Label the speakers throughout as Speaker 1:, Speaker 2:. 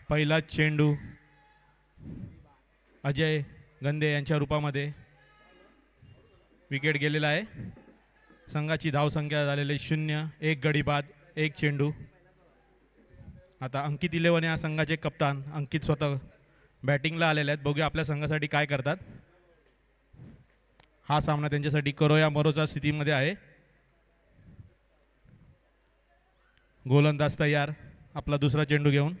Speaker 1: पहिला चेंडू अजय गंदे यांच्या रूपामध्ये विकेट गेलेला आहे. संघाची धावसंख्या झालेली 0. एक गडी बाद, एक चेंडू. आता अंकित 11 या संघाचे कप्तान अंकित स्वतः बॅटिंगला आलेले आहेत. बघूया आपल्या संघासाठी काय करतात. हा सामना त्यांच्यासाठी करो या मरोच्या स्थितीमध्ये आहे. गोलंदाज तयार आपला दुसरा चेंडू घेऊन.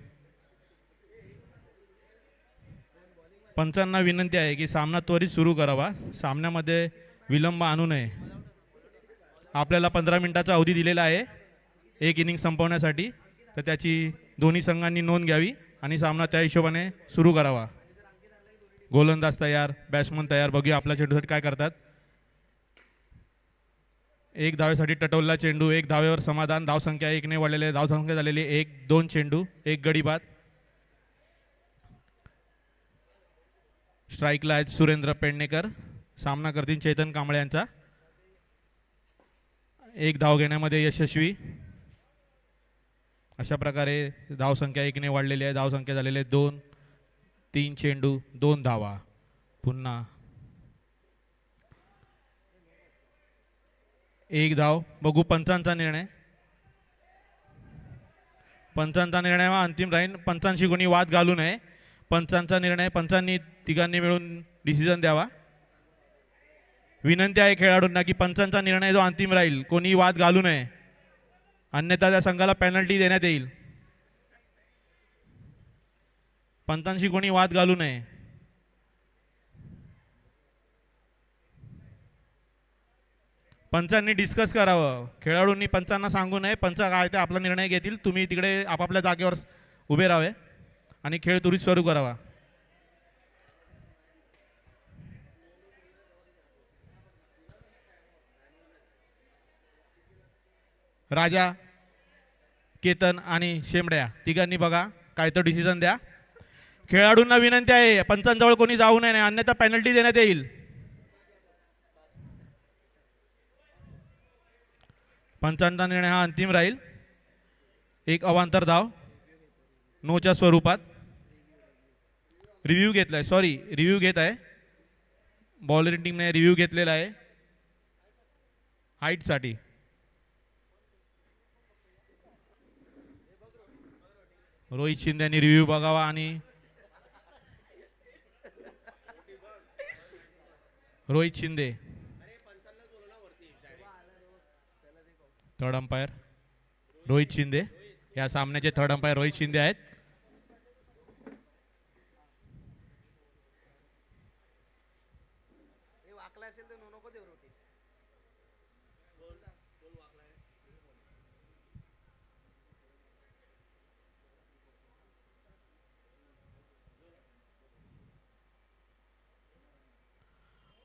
Speaker 1: पंचांना विनंती आहे की सामना त्वरित सुरू करावा, सामन्यामध्ये विलंब आणू नये. आपल्याला 15 मिनिटाचा अवधी दिलेला आहे एक इनिंग संपवण्यासाठी, तर त्याची दोन्ही संघांनी नोंद घ्यावी आणि सामना त्या हिशोबाने सुरू करावा. गोलंदाज तयार, बॅट्समन तयार. बघूया आपल्या चेंडूसाठी काय करतात. एक धावेसाठी टटवला चेंडू, एक धावेवर समाधान. धावसंख्या 1 ने वाढलेली आहे. धावसंख्या झालेली 1. 2 चेंडू, एक गडी बाद. स्ट्राईकला आहेत सुरेंद्र पेडणेकर. सामना करतील चेतन कांबळे यांचा. एक धाव घेण्यामध्ये यशस्वी. अशा प्रकारे धावसंख्या 1 ने वाढलेली आहे. धावसंख्या झालेली आहे 2. 3 चेंडू, 2 धावा. पुन्हा एक धाव. बघू पंचांचा निर्णय. पंचांचा निर्णय हा अंतिम राहील. पंचांशी कोणी वाद घालू नये. पंचांचा निर्णय, पंचांनी तिघांनी मिळून डिसिजन द्यावा. विनंती आहे खेळाडूंना की पंचांचा निर्णय जो अंतिम राहील, कोणी वाद घालू नये, अन्यथा त्या संघाला पेनल्टी देण्यात येईल. पंचांशी कोणी वाद घालू नये. पंचांनी डिस्कस करावं. खेळाडूंनी पंचांना सांगू नये. पंच काय ते आपला निर्णय घेतील. तुम्ही तिकडे आपापल्या जागेवर उभे राहावे आणि खेळ त्वरित सुरू करावा. राजा, केतन आणि शेमड्या तिघांनी बघा काय तो डिसिजन द्या. खेळाडूंना विनंती आहे पंचांजवळ कोणी जाऊ नये, अन्यथा पेनल्टी देण्यात येईल. पंचांचा निर्णय हा अंतिम राहील. एक अवांतर धाव नोच्या स्वरूपात. रिव्ह्यू घेतलाय, सॉरी रिव्ह्यू घेत आहे. बॉलर टीमने रिव्ह्यू घेतलेला आहे हाईटसाठी. रोहित शिंदे यांनी रिव्ह्यू बघावा आणि रोहित शिंदे थर्ड अंपायर. रोहित शिंदे या सामन्याचे थर्ड अंपायर रोहित शिंदे आहेत.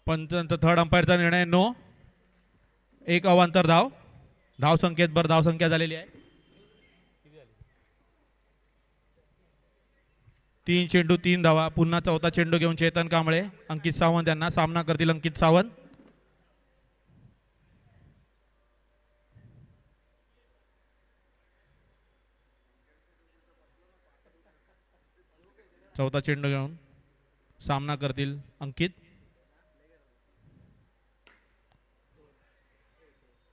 Speaker 1: पंचांचा थर्ड अंपायरचा निर्णय नो. एक अवांतर धाव. धाव संख्येत भर धावसंख्या झालेली आहे 3 चेंडू 3 धावा. पुन्हा चौथा चेंडू घेऊन चेतन कांबळे, अंकित सावंत यांना. सामना करतील अंकित सावंत. चौथा चेंडू घेऊन सामना करतील अंकित.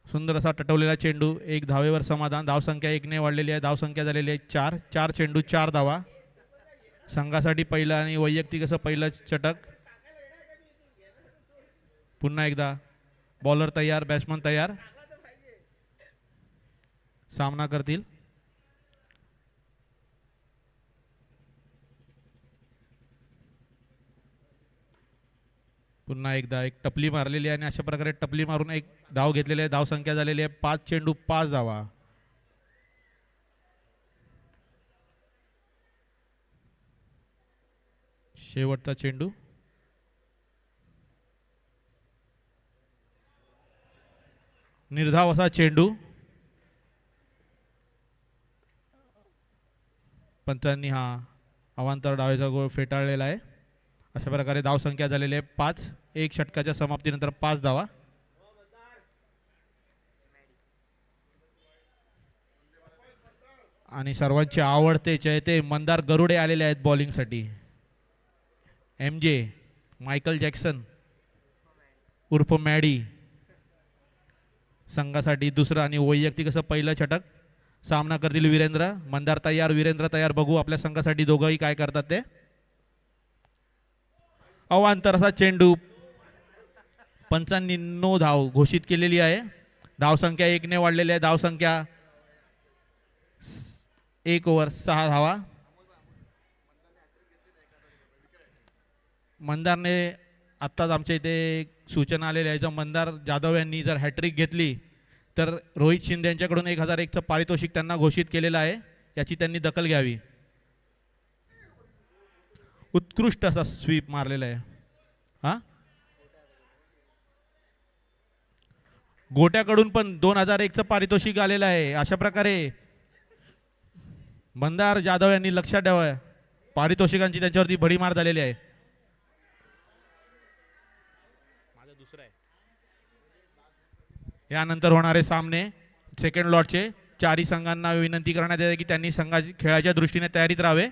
Speaker 1: सुंदर असा टटवलेला चेंडू, एक धावेवर समाधान. धावसंख्या 1 ने वाढलेली आहे. धावसंख्या झालेली आहे 4. 4 चेंडू 4 धावा. संघासाठी पहिला आणि वैयक्तिक असं पहिलं षटक. पुन्हा एकदा बॉलर तयार, बॅट्समन तयार. सामना करतील पुन्हा एकदा. एक टपली मारलेली आहे आणि अशा प्रकारे टपली मारून एक धाव घेतलेली आहे. धावसंख्या झालेली आहे 5 चेंडू 5 धावा. शेवटचा चेंडू. निर्धाव असा चेंडू. पंचांनी हा अवांतर डावेचा गोल फेटाळलेला आहे. अशा प्रकारे धावसंख्या झालेली आहे 5. एक षटकाच्या समाप्तीनंतर 5 धावा. आणि सर्वांचे आवडते चहेते मंदार गरुडे आलेले आहेत बॉलिंगसाठी. MJ मायकल जॅक्सन उर्फ मॅडी संघासाठी दुसरं आणि वैयक्तिक असं पहिलं षटक. सामना करतील वीरेंद्र. मंदार तयार, वीरेंद्र तयार. बघू आपल्या संघासाठी दोघंही काय करतात ते. अवांतर असा चेंडू. 95 धाव घोषित केलेली आहे. धावसंख्या 1 ने वाढलेली आहे. धावसंख्या 1 ओव्हर 6 धावा. मंदारने आत्ताच आमच्या इथे सूचना आलेली आहे. जर मंदार जाधव यांनी जर हॅट्रिक घेतली तर रोहित शिंदे यांच्याकडून 1001चं पारितोषिक त्यांना घोषित केलेलं आहे. याची त्यांनी दखल घ्यावी. उत्कृष्ट असा स्वीप मारलेला आहे. हा गोट्याकडून पण 2001चं पारितोषिक आलेलं आहे. अशा प्रकारे मंदार जाधव यांनी लक्षात ठेवा पारितोषिकांची त्यांच्यावरती भडीमार झालेली आहे. यानंतर होणारे सामने सेकंड लॉटचे. चारही संघांना विनंती करण्यात येते की त्यांनी संघाची खेळाच्या दृष्टीने तयारीत राहावे.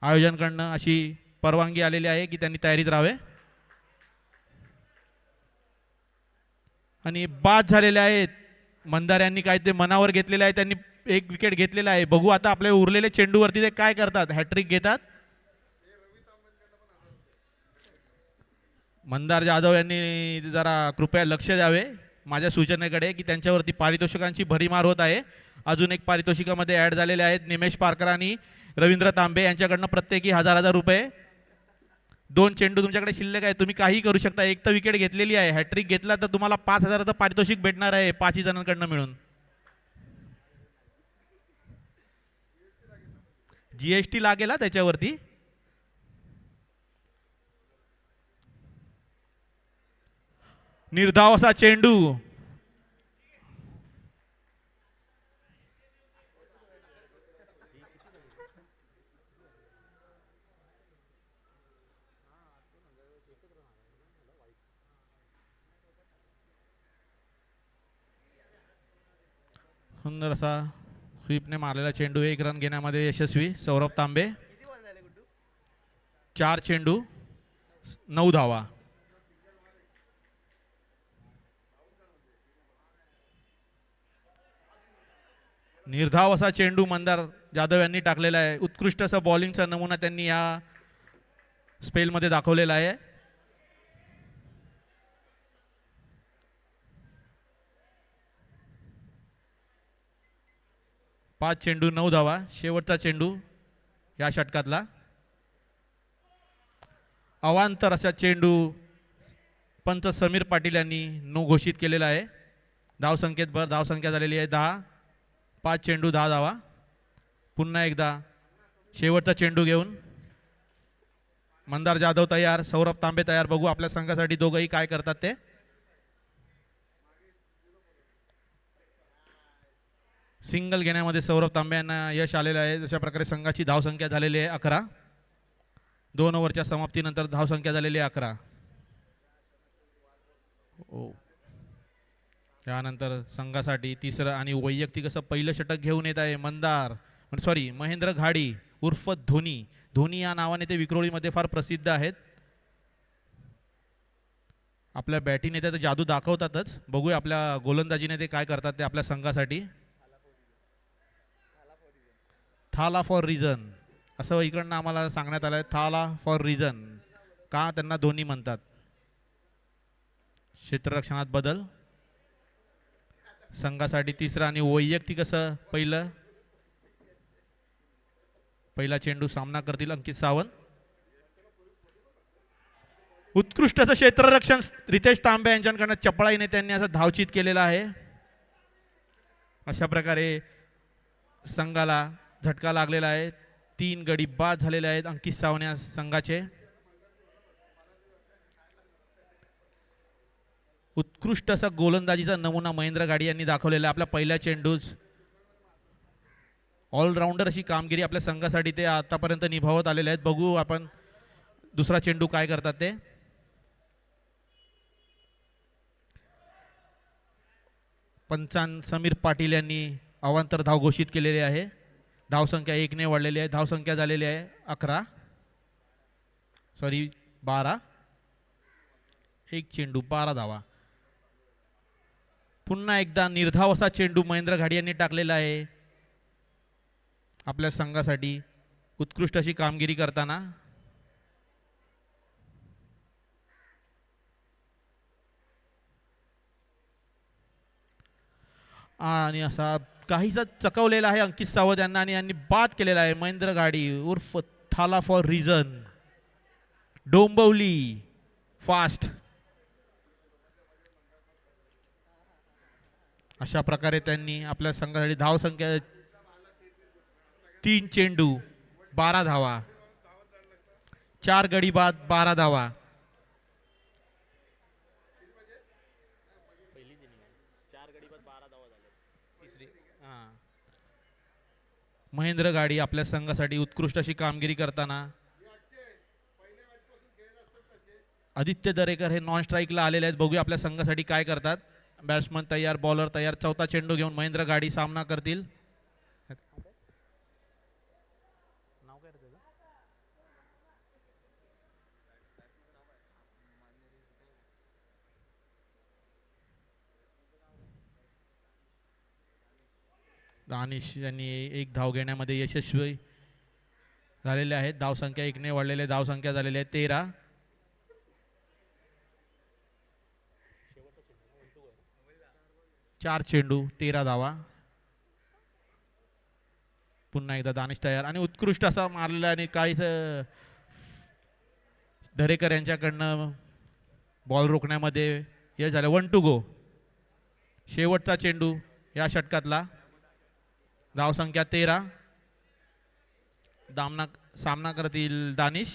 Speaker 1: आयोजकांकडून अशी परवानगी आलेली आहे की त्यांनी तयारीत राहावे. आणि बाद झालेले आहेत. मंदार यांनी काय ते मनावर घेतलेले आहे. त्यांनी 1 विकेट घेतलेला आहे. बघू आता आपल्या उरलेले चेंडूवरती ते काय करतात. हॅट्रिक घेतात. मंदार जाधव यांनी जरा कृपया लक्ष द्यावे माझ्या सूचनेकडे की त्यांच्यावरती पारितोषिकांची भडीमार होत आहे. अजून एक पारितोषिकामध्ये ॲड झालेले आहेत. निमेश पारकर आणि रवींद्र तांबे यांच्याकडनं प्रत्येकी 1000 रुपये. 2 चेंडू तुमच्याकडे शिल्लक आहे. तुम्ही काही करू शकता. एक तर विकेट घेतलेली आहे. हॅट्रिक घेतला तर तुम्हाला 5000चं पारितोषिक भेटणार आहे 5 जणांकडनं मिळून. GST लागेल त्याच्यावरती. निर्धाव असा चेंडू. सुंदर असा स्वीपने मारलेला चेंडू. 1 रन घेण्यामध्ये यशस्वी सौरभ तांबे. 4 चेंडू 9 धावा. निर्धाव असा चेंडू मंदार जाधव यांनी टाकलेला आहे. उत्कृष्ट असा बॉलिंगचा नमुना त्यांनी या स्पेलमध्ये दाखवलेला आहे. पाच चेंडू 9 धावा. शेवटचा चेंडू या षटकातला. अवांतर असा चेंडू पंच समीर पाटील यांनी नो घोषित केलेला आहे. धावसंख्येत भर. धावसंख्या झालेली आहे 10. 5 चेंडू 10 धावा. पुन्हा एकदा शेवटचा चेंडू घेऊन मंदार जाधव तयार, सौरभ तांबे तयार. बघू आपल्या संघासाठी दोघंही काय करतात ते. सिंगल घेण्यामध्ये सौरभ तांबे यांना यश आलेलं आहे. अशा प्रकारे संघाची धावसंख्या झालेली आहे 11. 2 ओव्हरच्या समाप्तीनंतर धावसंख्या झालेली आहे 11. त्यानंतर संघासाठी तिसरं आणि वैयक्तिक असं पहिलं षटक घेऊन येत आहे महेंद्र घाडी उर्फ धोनी. धोनी या नावाने ते विक्रोळीमध्ये फार प्रसिद्ध आहेत. आपल्या बॅटिंगने ते जादू दाखवतातच. बघूया आपल्या गोलंदाजीने ते काय करतात ते आपल्या संघासाठी. थाला फॉर रिझन असं इकडनं आम्हाला सांगण्यात आलं आहे. थाला फॉर रिझन का त्यांना धोनी म्हणतात. क्षेत्ररक्षणात बदल. संघासाठी तिसरा आणि वैयक्तिक असं पहिला चेंडू सामना करतील अंकित सावंत. उत्कृष्ट असं क्षेत्ररक्षण रितेश तांबे यांच्याकडनं चपळाईने त्यांनी असं धावचित केलेला आहे. अशा प्रकारे संघाला झटका लागलेला आहे. 3 गडी बाद झालेले आहेत अंकित सावंत या संघाचे. उत्कृष्ट असा गोलंदाजीचा नमुना महेंद्र घाडी यांनी दाखवलेला आहे. आपल्या पहिल्या चेंडूच ऑलराऊंडर अशी कामगिरी आपल्या संघासाठी ते आतापर्यंत निभावत आलेले आहेत. बघू आपण दुसरा चेंडू काय करतात ते. पंचान समीर पाटील यांनी अवांतर धाव घोषित केलेली आहे. धावसंख्या 1ने वाढलेली आहे. धावसंख्या झालेली आहे 11 सॉरी 12. एक चेंडू 12 धावा. पुन्हा एकदा निर्धाव असा चेंडू महेंद्र घाडी यांनी टाकलेला आहे आपल्या संघासाठी उत्कृष्ट अशी कामगिरी करताना. आणि असा काहीसा चकवलेला आहे अंकित सावंत यांना आणि यांनी बाद केलेला आहे. महेंद्र घाडी उर्फ थाला फॉर रिझन डोंबवली फास्ट. अशा प्रकारे त्यांनी आपल्या संघासाठी धावसंख्या 3 चेंडू 12 धावा. 4 गडी बाद 12 धावा. महेंद्र घाडी आपल्या संघासाठी उत्कृष्ट अशी कामगिरी करताना. आदित्य दरेकर हे नॉन स्ट्राईकला आलेले आहेत. बघूया आपल्या संघासाठी काय करतात. बॅट्समन तयार, बॉलर तयार. चौथा चेंडू घेऊन महेंद्र घाडी सामना करतील. दानिश यांनी एक धाव घेण्यामध्ये यशस्वी झालेले आहेत. धावसंख्या 1ने वाढलेली आहे. धावसंख्या झालेली आहे 13. चार चेंडू 13 धावा. पुन्हा एकदा दानिश तयार आणि उत्कृष्ट असा मारलेला आणि काहीच दरेकर यांच्याकडनं बॉल रोखण्यामध्ये यश झालं. 1 टू गो. शेवटचा चेंडू या षटकातला. धावसंख्या 13. सामना करतील दानिश.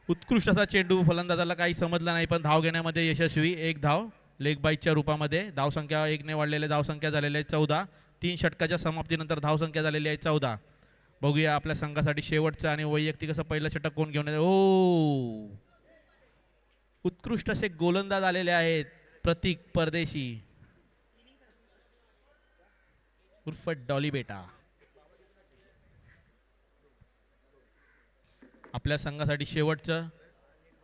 Speaker 1: उत्कृष्ट असा चेंडू फलंदाजाला काही समजला नाही पण धाव घेण्यामध्ये यशस्वी. एक धाव लेग बाईटच्या रूपामध्ये. धावसंख्या 1ने वाढलेली. धावसंख्या झालेली आहे 14. 3 षटकाच्या समाप्तीनंतर धावसंख्या झालेली आहे 14. बघूया आपल्या संघासाठी शेवटचं आणि वैयक्तिक असं पहिलं षटक कोण घेऊन येते. ओ उत्कृष्ट असे गोलंदाज आलेले आहेत. प्रतीक परदेशी उर्फ डॉली बेटा आपल्या संघासाठी शेवटचं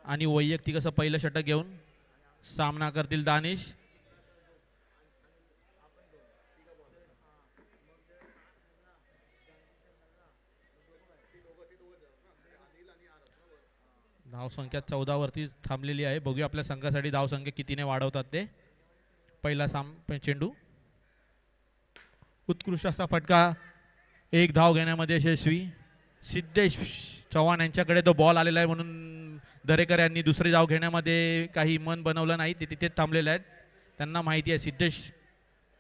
Speaker 1: आणि वैयक्तिक असं पहिलं षटक घेऊन सामना करतील दानिश. धावसंख्या 14 वरती थांबलेली आहे. बघूया आपल्या संघासाठी धावसंख्या कितीने वाढवतात ते. पहिला चेंडू उत्कृष्ट असा फटका. एक धाव घेण्यामध्ये यशस्वी. सिद्धेश चव्हाण यांच्याकडे तो बॉल आलेला आहे म्हणून दरेकर यांनी दुसरी धाव घेण्यामध्ये काही मन बनवलं नाही. ते तिथेच थांबलेले आहेत. त्यांना माहिती आहे सिद्धेश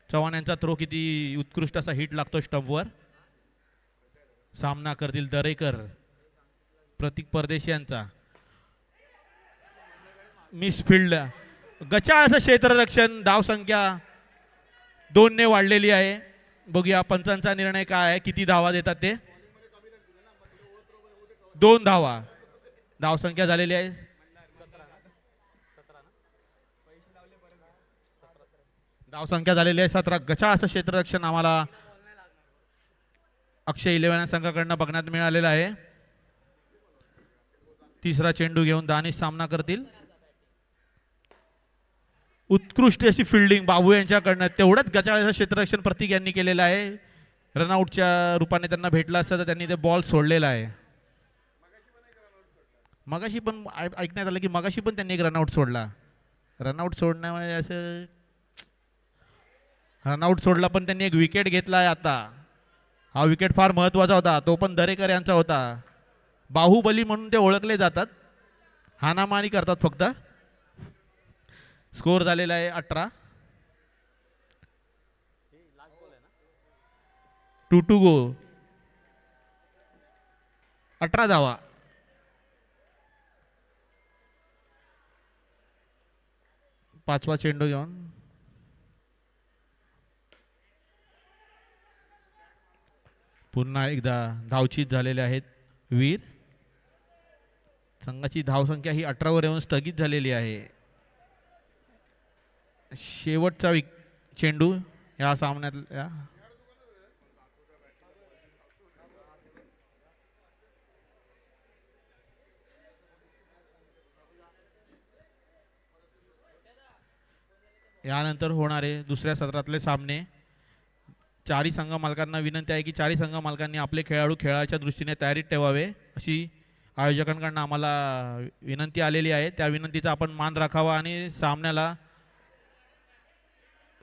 Speaker 1: चव्हाण यांचा थ्रो किती उत्कृष्ट असा हिट लागतो स्टंपवर. सामना करतील दरेकर प्रतीक परदेशी यांचा. मिसफिल्ड गचाळ असं क्षेत्ररक्षण. धावसंख्या 2ने वाढलेली आहे. बघूया पंचांचा निर्णय काय आहे. किती धावा देतात ते. 2 धावा. धावसंख्या झालेली आहे 17. गचाळ असं क्षेत्ररक्षण आम्हाला अक्षय 11 संघाकडनं बघण्यात मिळालेलं आहे. तिसरा चेंडू घेऊन दानिश सामना करतील. उत्कृष्ट अशी फिल्डिंग बाबू यांच्याकडनं. तेवढंच गचाळ क्षेत्ररक्षण प्रतीक यांनी केलेलं आहे. रनआउटच्या रूपाने त्यांना भेटला असतं तर त्यांनी ते बॉल सोडलेला आहे. मगाशी पण ऐकण्यात आलं की मगाशी पण त्यांनी एक रनआउट सोडला. रनआउट सोडण्यामध्ये असं रनआउट सोडला पण त्यांनी एक विकेट घेतला आहे आता. हा विकेट फार महत्त्वाचा होता. तो पण दरेकर यांचा होता. बाहुबली म्हणून ते ओळखले जातात. हानामानी करतात फक्त. स्कोर झालेला आहे 18. 2 टू गो. 18 धावा. पाचवा चेंडू घेऊन पुन्हा एकदा धावचीत झालेले आहेत वीर. संघाची धावसंख्या ही 18वर येऊन स्थगित झालेली आहे. शेवटचा चेंडू या सामन्यातल्या यानंतर होणारे दुसऱ्या सत्रातले सामने. चारही संघ मालकांना विनंती आहे की चारही संघ मालकांनी आपले खेळाडू खेळाच्या दृष्टीने तयारीत ठेवावे अशी आयोजकांकडून आम्हाला विनंती आलेली आहे. त्या विनंतीचा आपण मान राखावा आणि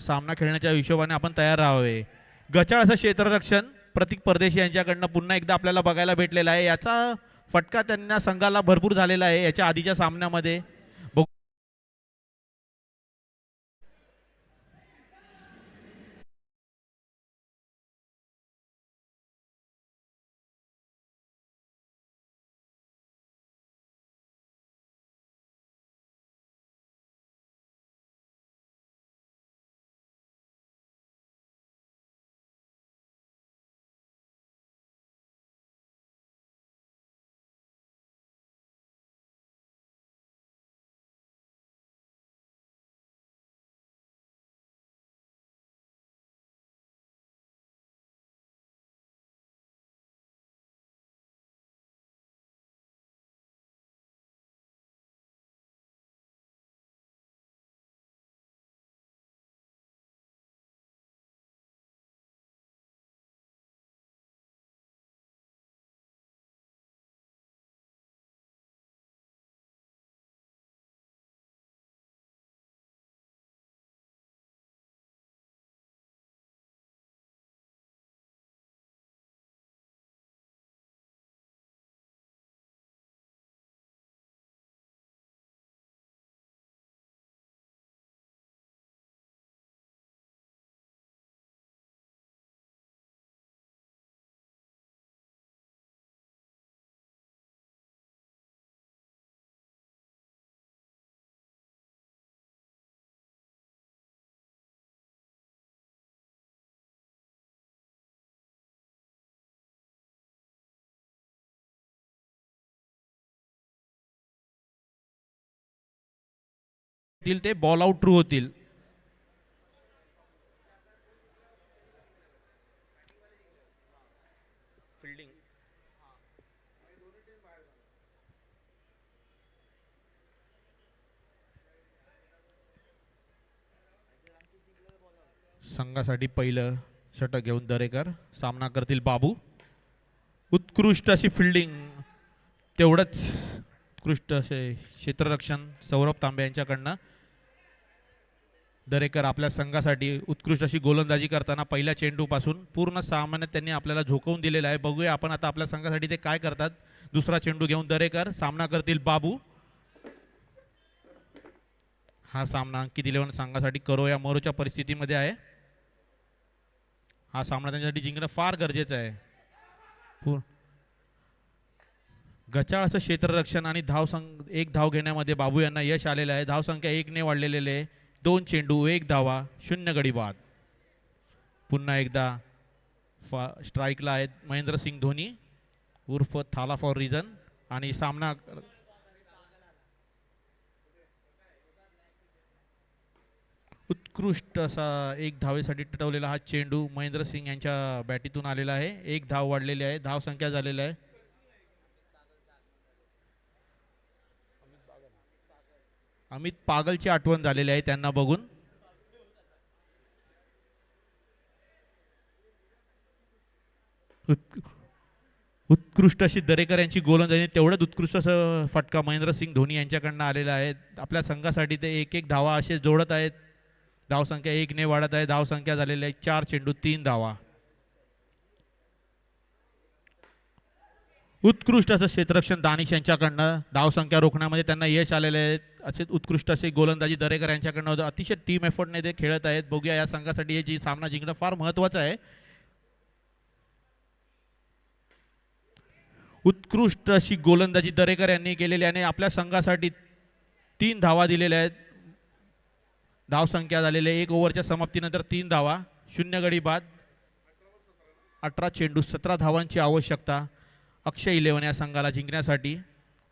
Speaker 1: सामना खेळण्याच्या हिशोबाने आपण तयार राहावे. गचाळ असं क्षेत्ररक्षण प्रतीक परदेशी यांच्याकडनं पुन्हा एकदा आपल्याला बघायला भेटलेला आहे. याचा फटका त्यांना संघाला भरपूर झालेला आहे याच्या आधीच्या सामन्यामध्ये. ते बॉल आउट ट्रू होतील. संघासाठी पहिलं षटक घेऊन दरेकर. सामना करतील बाबू. उत्कृष्ट अशी फिल्डिंग, तेवढंच उत्कृष्ट असे क्षेत्ररक्षण सौरभ तांबे यांच्याकडनं. दरेकर आपल्या संघासाठी उत्कृष्ट अशी गोलंदाजी करताना पहिल्या चेंडूपासून पूर्ण सामन्यात त्यांनी आपल्याला झोकवून दिलेला आहे. बघूया आपण आता आपल्या संघासाठी ते काय करतात. दुसरा चेंडू घेऊन दरेकर. सामना करतील बाबू. हा सामना अंकित 11 संघासाठी करो या मोरोच्या परिस्थितीमध्ये आहे. हा सामना त्यांच्यासाठी जिंकणं फार गरजेचं आहे. गचाळ असं क्षेत्ररक्षण आणि एक धाव घेण्यामध्ये बाबू यांना यश आलेलं आहे. धावसंख्या 1 ने वाढलेले आहे. 2 चेंडू 1 धावा 0 गडी बाद. पुन्हा एकदा स्ट्राईकला आहेत महेंद्रसिंग धोनी उर्फ थाला फॉर रिझन. आणि सामना उत्कृष्ट असा 1 धावेसाठी टटवलेला हा चेंडू महेंद्रसिंग यांच्या बॅटीतून आलेला आहे. 1 धाव वाढलेली आहे. धावसंख्या झालेला आहे. अमित पागलची आठवण झालेली आहे त्यांना बघून. उत्कृष्ट अशी दरेकर यांची गोलंदाजी, तेवढंच उत्कृष्ट असं फटका महेंद्रसिंग धोनी यांच्याकडनं आलेला आहे. आपल्या संघासाठी ते 1-1 धावा असे जोडत आहेत. धावसंख्या 1 ने वाढत आहे. धावसंख्या झालेली आहे 4 चेंडू 3 धावा. उत्कृष्ट असं क्षेत्ररक्षण दानिश यांच्याकडनं. धावसंख्या रोखण्यामध्ये त्यांना यश आलेले आहे. असे उत्कृष्ट असे गोलंदाजी दरेकर यांच्याकडनं अतिशय टीम एफर्टने ते खेळत आहेत. बघूया या संघासाठी हे जी सामना जिंकणं फार महत्त्वाचं आहे. उत्कृष्ट अशी गोलंदाजी दरेकर यांनी केलेली आणि आपल्या संघासाठी 3 धावा दिलेल्या आहेत. धावसंख्या झालेली आहे 1 ओव्हरच्या समाप्तीनंतर 3 धावा 0 गडी बाद. 18 चेंडू 17 धावांची आवश्यकता अक्षय 11 या संघाला जिंकण्यासाठी.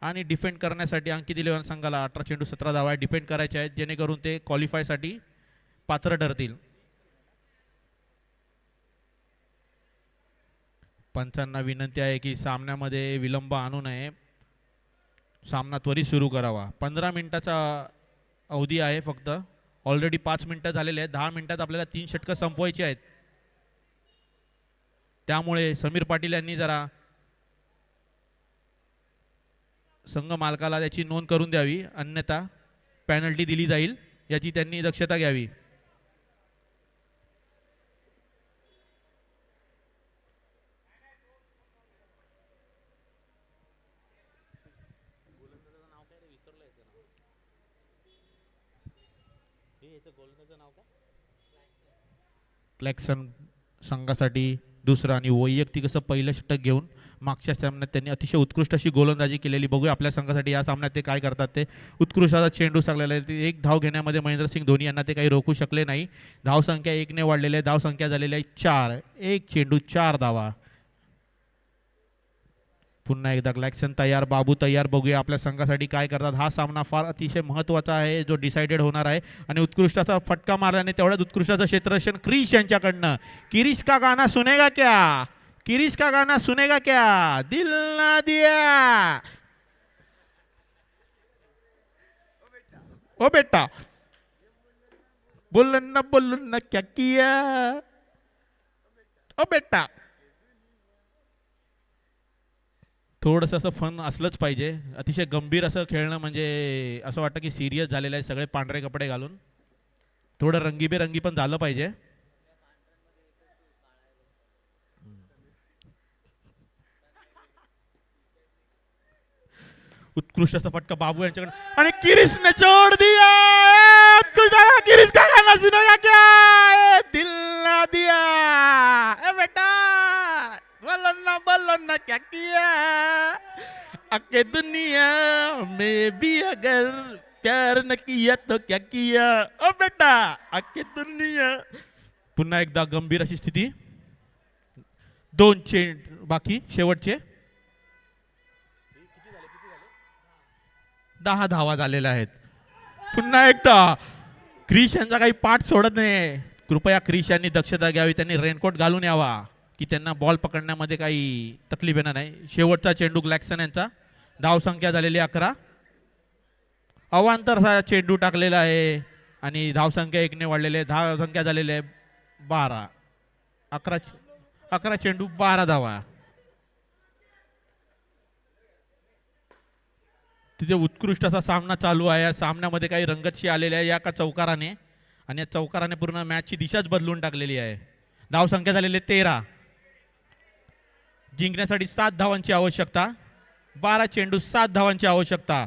Speaker 1: आणि डिफेंड करण्यासाठी अंकित दिलेल्या संघाला 18 चेंडू 17 धावा डिफेंड करायचे आहेत, जेणेकरून ते क्वालिफायसाठी पात्र ठरतील. पंचांना विनंती आहे की सामन्यामध्ये विलंब आणू नये, सामना त्वरित सुरू करावा. 15 मिनिटाचा अवधी आहे फक्त. ऑलरेडी 5 मिनिटं झालेले आहेत. 10 मिनिटात आपल्याला 3 षटकं संपवायची आहेत. त्यामुळे समीर पाटील यांनी जरा संघ मालकाला त्याची नोंद करून द्यावी, अन्यथा पेनल्टी दिली जाईल याची त्यांनी दक्षता घ्यावी. क्लॅक्सन संघासाठी दुसरं आणि वैयक्तिक असं पहिलं षटक घेऊन मागच्या सामन्यात त्यांनी अतिशय उत्कृष्ट अशी गोलंदाजी केलेली. बघूया आपल्या संघासाठी या सामन्यात ते काय करतात ते. उत्कृष्ट असा चेंडू लागलेला आहे. एक धाव घेण्यामध्ये महेंद्रसिंग धोनी यांना ते काही रोखू शकले नाही. धावसंख्या 1 ने वाढलेली आहे. धावसंख्या झालेली आहे 4. एक चेंडू 4 धावा. पुन्हा एकदा क्लॅक्सन तयार, बाबू तयार. बघूया आपल्या संघासाठी काय करतात. हा सामना फार अतिशय महत्त्वाचा आहे जो डिसाइडेड होणार आहे. आणि उत्कृष्टाचा फटका मारल्याने तेवढ्याच उत्कृष्टाचं क्षेत्ररक्षण क्रिश यांच्याकडनं. किरीश का गाना सुनेगा क्या, किरीश का गाना सुनेगा क्या, दिल ना दिया ओ बेटा, बोलन ना क्या किया ओ बेटा. थोडंसं असं फन असलंच पाहिजे. अतिशय गंभीर असं खेळणं म्हणजे असं वाटतं की सिरियस झालेलं आहे. सगळे पांढरे कपडे घालून थोडं रंगीबेरंगी पण झालं पाहिजे. उत्कृष्ट असा फटका बाबू यांच्याकडे आणि किरीशने जोड दिया. किरीश का गाना सुनेगा क्या, दिल ना दिया ए बेटा, बोलो ना क्या किया, आके दुनिया में भी अगर प्यार न किया तो क्या किया ओ बेटा, आके दुनिया. पुन्हा एकदा गंभीर अशी स्थिती. 2 चेंड बाकी शेवटचे. 10 धावा झालेल्या आहेत. पुन्हा एकदा क्रिश यांचा काही पाठ सोडत नाही. कृपया क्रिश यांनी दक्षता घ्यावी. त्यांनी रेनकोट घालून यावा की त्यांना बॉल पकडण्यामध्ये काही तकलीफ येणार नाही. शेवटचा चेंडू क्लॅक्सन यांचा. धावसंख्या झालेली 11. अवांतर चेंडू टाकलेला आहे आणि धावसंख्या 1 ने वाढलेली आहे. धावसंख्या झालेली आहे 12. 11 चेंडू 12 धावा. तिथे उत्कृष्ट असा सामना चालू आहे. या सामन्यामध्ये काही रंगतशी आलेले आहे या का चौकाराने, आणि या चौकाराने पूर्ण मॅचची दिशाच बदलून टाकलेली आहे. धावसंख्या झालेली 13. जिंकण्यासाठी 7 धावांची आवश्यकता. 12 चेंडू 7 धावांची आवश्यकता.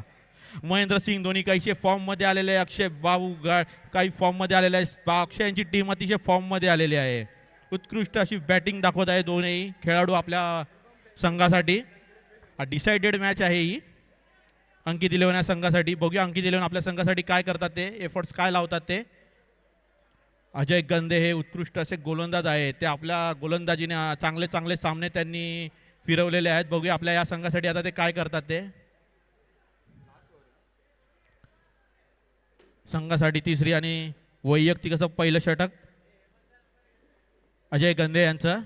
Speaker 1: महेंद्रसिंग धोनी काहीशे फॉर्म मध्ये आलेले आहे. अक्षय बाबू काही फॉर्म मध्ये आलेले आहे. अक्षय यांची टीम अतिशय फॉर्म मध्ये आलेली आहे. उत्कृष्ट अशी बॅटिंग दाखवत आहे दोन्ही खेळाडू आपल्या संघासाठी. डिसाइडेड मॅच आहे ही अंकित 11 या संघासाठी. बघूया अंकित 11 आपल्या संघासाठी काय करतात ते, एफर्ट्स काय लावतात ते. अजय गंदे हे उत्कृष्ट असे गोलंदाज आहेत. ते आपल्या गोलंदाजीने चांगले चांगले सामने त्यांनी फिरवलेले आहेत. बघूया आपल्या या संघासाठी आता ते काय करतात ते. संघासाठी तिसरी आणि वैयक्तिक असं पहिलं षटक अजय गंदे यांचं.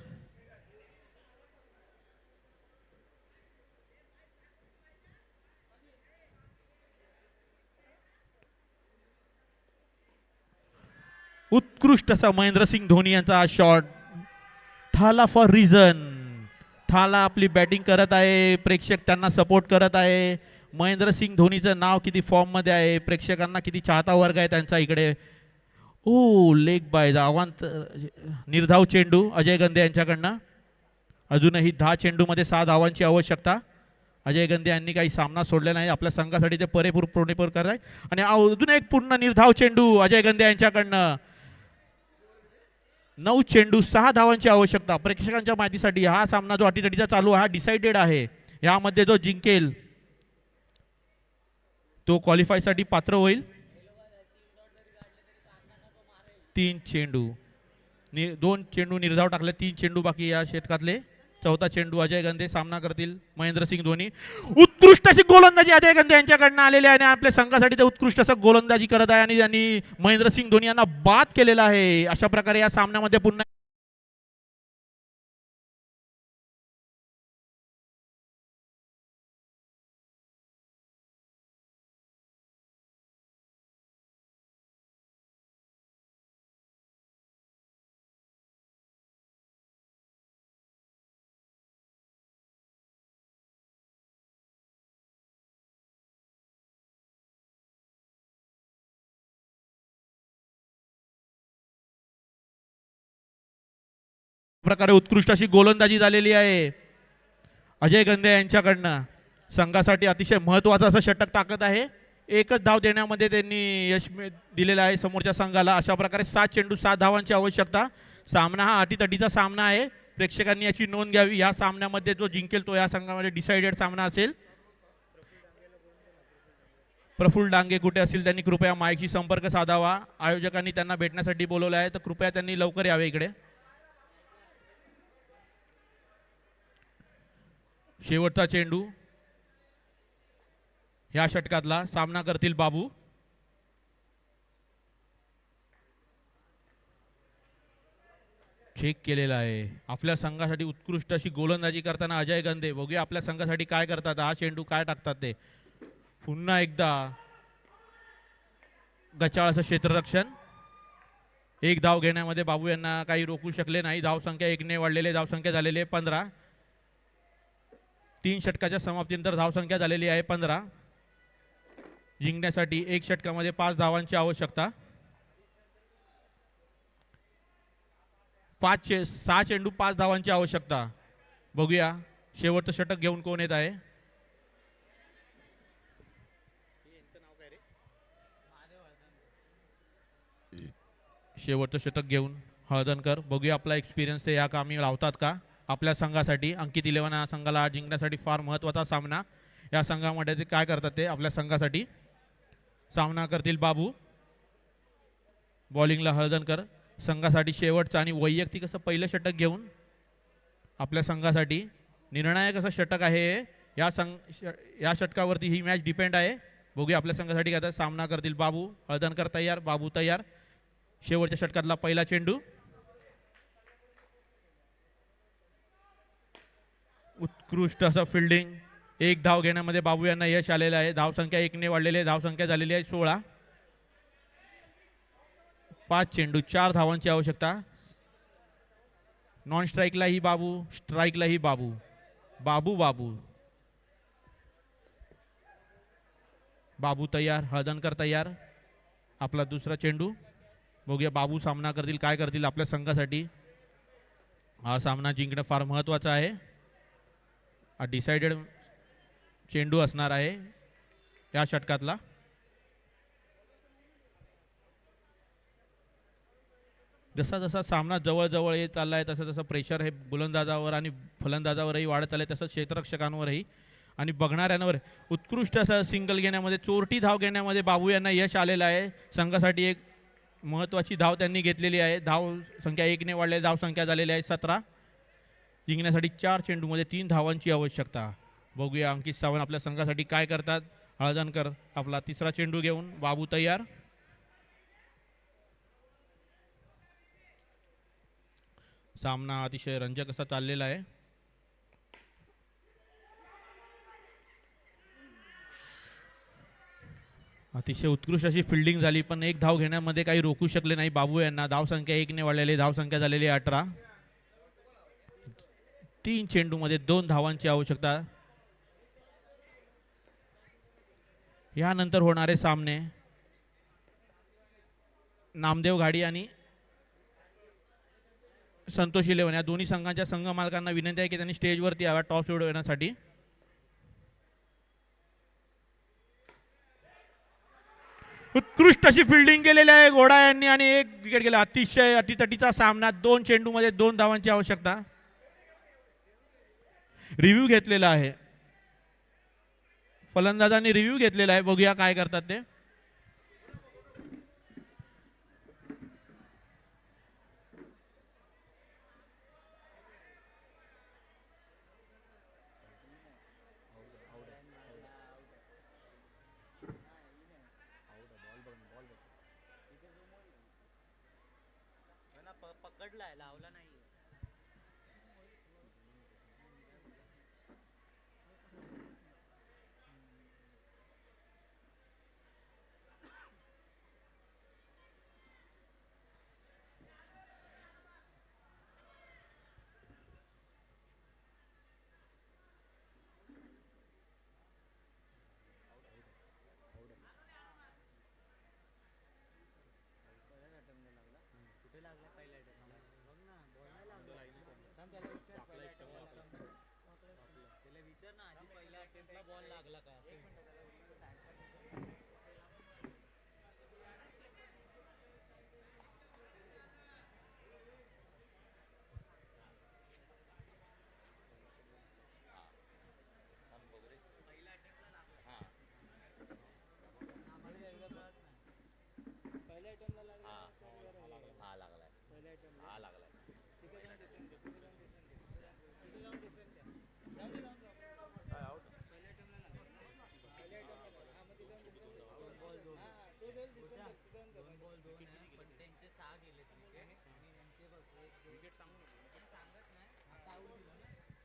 Speaker 1: उत्कृष्ट असा महेंद्रसिंग धोनी यांचा शॉट. थाला फॉर रिझन. थाला आपली बॅटिंग करत आहे. प्रेक्षक त्यांना सपोर्ट करत आहे. महेंद्रसिंग धोनीचं नाव किती फॉर्म मध्ये आहे. प्रेक्षकांना किती चाहता वर्ग आहे त्यांचा इकडे. ओ लेग बाय धावांत निर्धाव चेंडू अजय गंदे यांच्याकडनं. अजूनही 10 चेंडूमध्ये 6 धावांची आवश्यकता. अजय गंदे यांनी काही सामना सोडलेला नाही. आपल्या संघासाठी ते पुरेपूर करत आहे. आणि अजून एक पूर्ण निर्धाव चेंडू अजय गंदे यांच्याकडनं. 9 चेंडू 6 धावांची आवश्यकता. प्रेक्षकांच्या माहितीसाठी हा सामना जो अटीतटीचा चालू हा डिसाइडेड आहे. यामध्ये जो जिंकेल तो क्वालिफायसाठी पात्र होईल. 3 चेंडू 2 चेंडू निर्धाव टाकले. 3 चेंडू बाकी या षटकातले चौथा चेंडू अजय गंधे सामना करतील महेंद्रसिंग धोनी. उत्कृष्ट अशी गोलंदाजी अजय गंधे यांच्याकडनं आलेली आहे आणि आपल्या संघासाठी ते उत्कृष्ट असं गोलंदाजी करत आहे आणि त्यांनी महेंद्रसिंग धोनी यांना बाद केलेला आहे. अशा प्रकारे या सामन्यामध्ये पुन्हा प्रकारे उत्कृष्ट अशी गोलंदाजी झालेली आहे अजय गंधे यांच्याकडनं. संघासाठी अतिशय महत्त्वाचं असं षटक टाकत आहे. एकच धाव देण्यामध्ये त्यांनी यश दिलेलं आहे समोरच्या संघाला. अशा प्रकारे 7 चेंडू 7 धावांची आवश्यकता. सामना हा अटीतटीचा सामना आहे. प्रेक्षकांनी याची नोंद घ्यावी. या सामन्यामध्ये जो जिंकेल तो या संघामध्ये डिसाइडेड सामना असेल. प्रफुल्ल डांगे कुठे असतील त्यांनी कृपया माईकशी संपर्क साधावा. आयोजकांनी त्यांना भेटण्यासाठी बोलवलं आहे तर कृपया त्यांनी लवकर यावे इकडे. शेवटचा चेंडू ह्या षटकातला सामना करतील बाबू. चेक केलेला आहे. आपल्या संघासाठी उत्कृष्ट अशी गोलंदाजी करताना अजय गंधे. बघूया आपल्या संघासाठी काय करतात. हा चेंडू काय टाकतात ते. पुन्हा एकदा गचाळ असं क्षेत्ररक्षण. एक धाव घेण्यामध्ये बाबू यांना काही रोखू शकले नाही. धावसंख्या 1 ने वाढलेले. धावसंख्या झालेली आहे 15. 3 षटकाच्या समाप्तीनंतर धावसंख्या झालेली आहे 15. जिंकण्यासाठी 1 षटकामध्ये 5 धावांची आवश्यकता. 6 चेंडू 5 धावांची आवश्यकता. बघूया शेवटचं षटक घेऊन कोण येत आहे. शेवटचं षटक घेऊन हळदणकर. बघूया आपला एक्सपिरियन्स ते या कामी लावतात का आपल्या संघासाठी. अंकित 11 या संघाला जिंकण्यासाठी फार महत्त्वाचा सामना. या संघामध्ये ते काय करतात ते आपल्या संघासाठी. सामना करतील बाबू. बॉलिंगला हळदणकर. संघासाठी शेवटचं आणि वैयक्तिक असं पहिलं षटक घेऊन आपल्या संघासाठी निर्णायक असं षटक आहे. या षटकावरती ही मॅच डिपेंड आहे. बघूया आपल्या संघासाठी काय सामना करतील बाबू. हळदणकर तयार. बाबू तयार. शेवटच्या षटकातला पहिला चेंडू. उत्कृष्ट असं फिल्डिंग. 1 धाव घेण्यामध्ये बाबू यांना यश आलेलं आहे. धावसंख्या 1 ने वाढलेली आहे. धावसंख्या झालेली आहे 16. 5 चेंडू 4 धावांची आवश्यकता. नॉन स्ट्राईकला ही बाबू. स्ट्राईकला ही बाबू. बाबू बाबू बाबू तयार. हळदणकर तयार. आपला दुसरा चेंडू. बघूया बाबू सामना करतील काय करतील आपल्या संघासाठी. हा सामना जिंकणं फार महत्त्वाचं आहे. हा डिसाइडेड चेंडू असणार आहे या षटकातला. जसा जसा सामना जवळ येत चालला आहे तसं तसं प्रेशर हे गोलंदाजावर आणि फलंदाजावरही वाढत आले. तसंच क्षेत्ररक्षकांवरही आणि बघणाऱ्यांवर. उत्कृष्ट असं सिंगल घेण्यामध्ये चोरटी धाव घेण्यामध्ये बाबू यांना यश आलेलं आहे. संघासाठी एक महत्त्वाची धाव त्यांनी घेतलेली आहे. धाव संख्या 1 ने वाढलेली. धाव संख्या झालेली आहे 17. जिंकण्यासाठी 4 चेंडूमध्ये 3 धावांची आवश्यकता. बघूया अंकित सावंत आपल्या संघासाठी काय करतात. हळदणकर आपला तिसरा चेंडू घेऊन. बाबू तयार. सामना अतिशय रंजक असा चाललेला आहे. अतिशय उत्कृष्ट अशी फिल्डिंग झाली पण 1 धाव घेण्यामध्ये काही रोखू शकले नाही बाबू यांना. धावसंख्या 1 ने वाढलेली. धावसंख्या झालेली 18. 3 चेंडूमध्ये 2 धावांची आवश्यकता. यानंतर होणारे सामने नामदेव घाडी आणि संतोष इलेव्हन या दोन्ही संघांच्या संघ मालकांना विनंती आहे की त्यांनी स्टेजवरती याव्या टॉस उडवण्यासाठी. उत्कृष्ट अशी फिल्डिंग केलेली आहे घोडा यांनी आणि 1 विकेट गेला. अतिशय अटीतटीचा सामना. 2 चेंडूमध्ये 2 धावांची आवश्यकता. रिव्ह्यू घेतलेला आहे. फलंदाजांनी रिव्ह्यू घेतलेला आहे. बघूया काय करतात ते.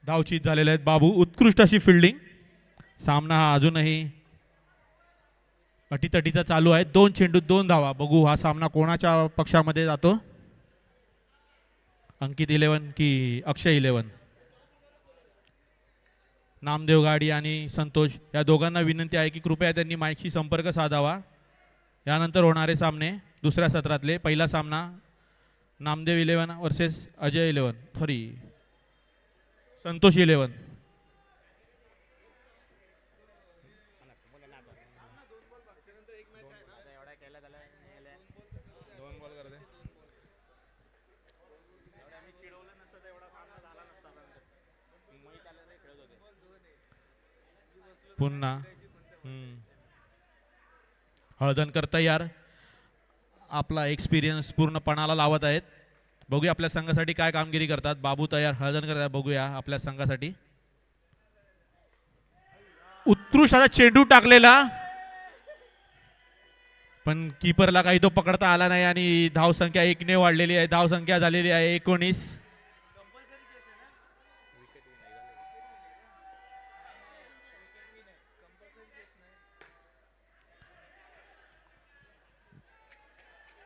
Speaker 1: धावचीत झालेले आहेत बाबू, उत्कृष्ट अशी फिल्डिंग. सामना हा अजूनही अटीतटीचा चालू आहे. 2 चेंडू 2 धावा. बघू हा सामना कोणाच्या पक्षामध्ये जातो, अंकित 11 की अक्षय 11. नामदेव गाडी आणि संतोष या दोघांना विनंती आहे की कृपया त्यांनी माईकशी संपर्क साधावा. यानंतर होणारे सामने दुसऱ्या सत्रातले. पहिला सामना नामदेव 11 वर्सेस अजय 11, सॉरी संतोष 11. पुन्हा हळदणकर तयार, आपला एक्सपिरियन्स पूर्ण पणाला लावत आहेत. बघूया आपल्या संघासाठी काय कामगिरी करतात. बाबू तयार, हळदणकर तयार. बघूया आपल्या संघासाठी. उत्कृष्ट असा चेंडू टाकलेला, पण कीपरला काही तो पकडता आला नाही आणि धावसंख्या 1 ने वाढलेली आहे. धावसंख्या झालेली आहे 19.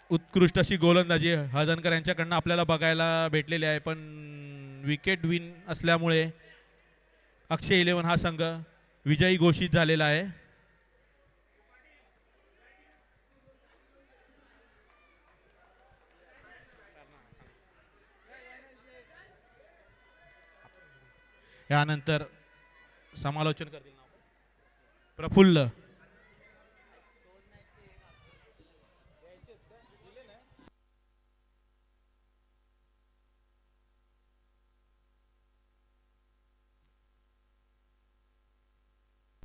Speaker 1: उत्कृष्ट अशी गोलंदाजी हळदणकर यांच्याकडनं आपल्याला बघायला भेटलेली आहे, पण विकेट विन असल्यामुळे अक्षय 11 हा संघ विजयी घोषित झालेला आहे. यानंतर समालोचन करतील प्रफुल्ल